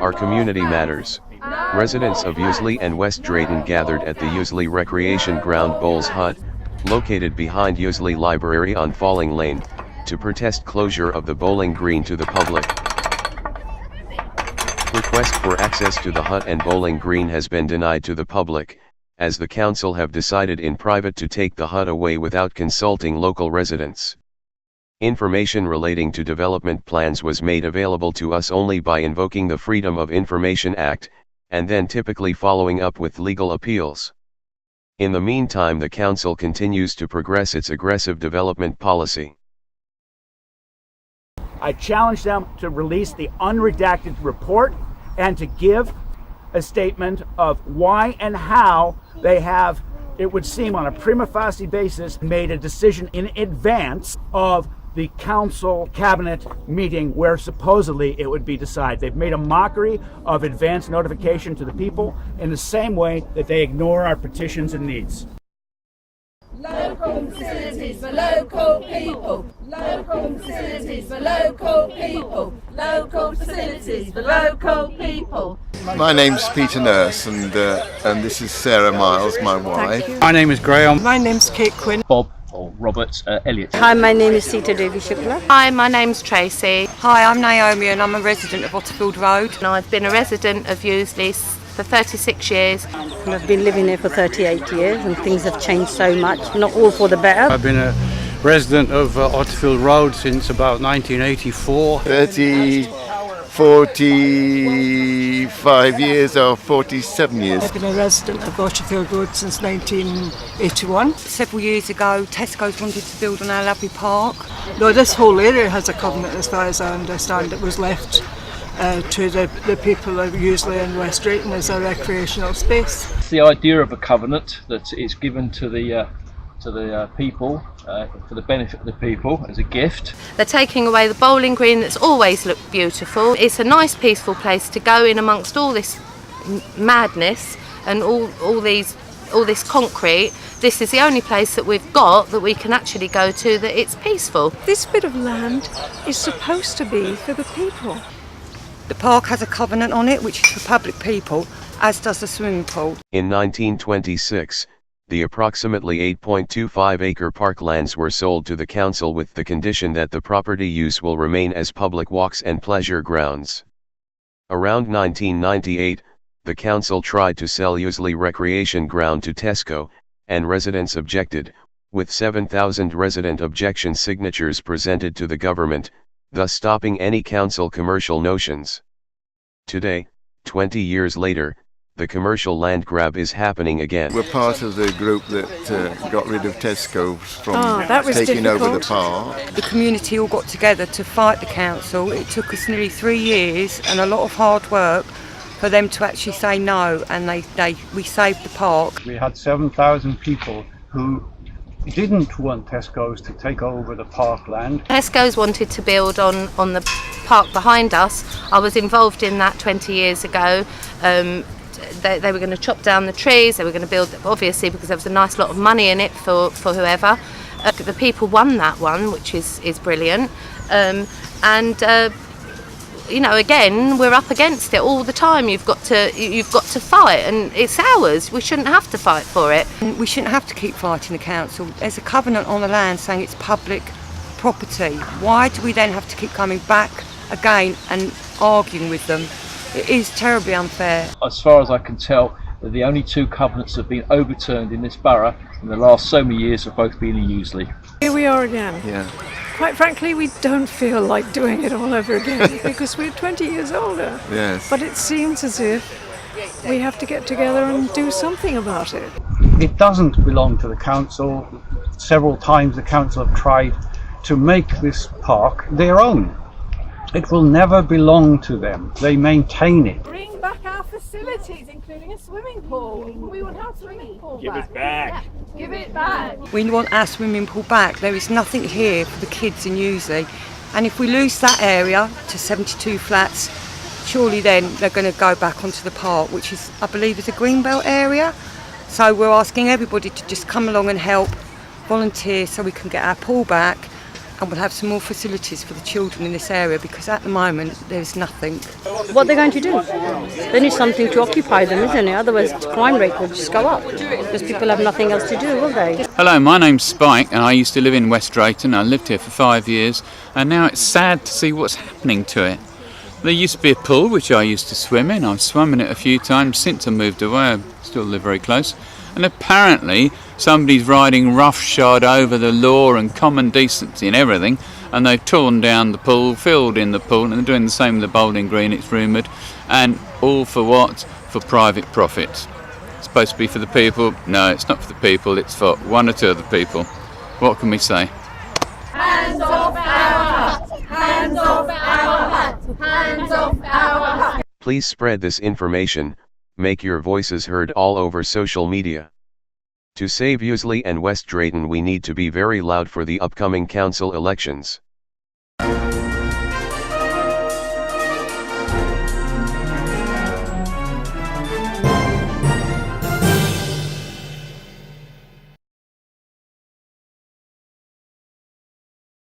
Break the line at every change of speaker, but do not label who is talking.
Our community matters. Residents of Useley and West Drayton gathered at the Useley Recreation Ground Bowls Hut, located behind Useley Library on Falling Lane, to protest closure of the bowling green to the public. Request for access to the hut and bowling green has been denied to the public, as the council have decided in private to take the hut away without consulting local residents. Information relating to development plans was made available to us only by invoking the Freedom of Information Act, and then typically following up with legal appeals. In the meantime, the council continues to progress its aggressive development policy.
I challenge them to release the unredacted report and to give a statement of why and how they have, it would seem on a prima facie basis, made a decision in advance of the council cabinet meeting where supposedly it would be decided. They've made a mockery of advance notification to the people in the same way that they ignore our petitions and needs.
Local facilities for local people. Local facilities for local people. Local facilities for local people.
My name's Peter Nurse, and this is Sarah Miles, my wife.
My name is Graham.
My name's Kate Quinn.
Bob or Robert Elliott.
Hi, my name is Sita Devi Shukla.
Hi, my name's Tracy.
Hi, I'm Naomi and I'm a resident of Otterfield Road.
And I've been a resident of Useley for 36 years.
And I've been living here for 38 years and things have changed so much, not all for the better.
I've been a resident of Otterfield Road since about 1984.
45 years or 47 years.
I've been a resident of Otterfield Road since 1981.
Several years ago, Tesco's wanted to build on our lovely park.
No, this whole area has a covenant as far as I understand. It was left to the people of Useley and West Drayton as a recreational space.
It's the idea of a covenant that is given to the people for the benefit of the people as a gift.
They're taking away the bowling green that's always looked beautiful. It's a nice peaceful place to go in amongst all this madness and all this concrete. This is the only place that we've got that we can actually go to that it's peaceful.
This bit of land is supposed to be for the people.
The park has a covenant on it which is for public people, as does the swimming pool.
In 1926, the approximately 8.25-acre parklands were sold to the council with the condition that the property use will remain as public walks and pleasure grounds. Around 1998, the council tried to sell Useley Recreation Ground to Tesco, and residents objected, with 7,000 resident objection signatures presented to the government, thus stopping any council commercial notions. Today, 20 years later, the commercial land grab is happening again.
We're part of the group that got rid of Tesco from taking
difficult.
over the park.
The community all got together to fight the council. It took us nearly 3 years and a lot of hard work for them to actually say no, and we saved the park.
We had 7,000 people who didn't want Tesco's to take over the parkland.
Tesco's wanted to build on the park behind us. I was involved in that 20 years ago. They were going to chop down the trees, they were going to build, obviously because there was a nice lot of money in it for whoever. The people won that one, which is brilliant. You know, again, we're up against it all the time. You've got to fight, and it's ours. We shouldn't have to fight for it.
We shouldn't have to keep fighting the council. There's a covenant on the land saying it's public property. Why do we then have to keep coming back again and arguing with them? It is terribly unfair.
As far as I can tell, the only two covenants that have been overturned in this borough in the last so many years have both been in Useley.
Here we are again.
Yeah.
Quite frankly, we don't feel like doing it all over again because we're 20 years older.
Yes.
But it seems as if we have to get together and do something about it.
It doesn't belong to the council. Several times the council have tried to make this park their own. It will never belong to them. They maintain it.
Bring back our facilities, including a swimming pool. We want our swimming pool
Give
back.
it back.
Yeah, give it back.
We want our swimming pool back. There is nothing here for the kids in Useley. And if we lose that area to 72 flats, surely then they're going to go back onto the park, which is, I believe, is a greenbelt area. So we're asking everybody to just come along and help, volunteer so we can get our pool back and we'll have some more facilities for the children in this area, because at the moment there's nothing.
What they're going to do? They need something to occupy them, isn't it? Otherwise the crime rate will just go up because people have nothing else to do, will they?
Hello, my name's Spike and I used to live in West Drayton. I lived here for 5 years and now it's sad to see what's happening to it. There used to be a pool which I used to swim in. I've swum in it a few times since I moved away. I still live very close. And apparently somebody's riding roughshod over the law and common decency and everything, and they've torn down the pool, filled in the pool, and they're doing the same with the bowling green, it's rumoured. And all for what? For private profit. It's supposed to be for the people. No, it's not for the people, it's for one or two of the people. What can we say?
Hands off our hut! Hands off our hut! Hands off our hut!
Please spread this information, make your voices heard all over social media. To save Useley and West Drayton, we need to be very loud for the upcoming council elections.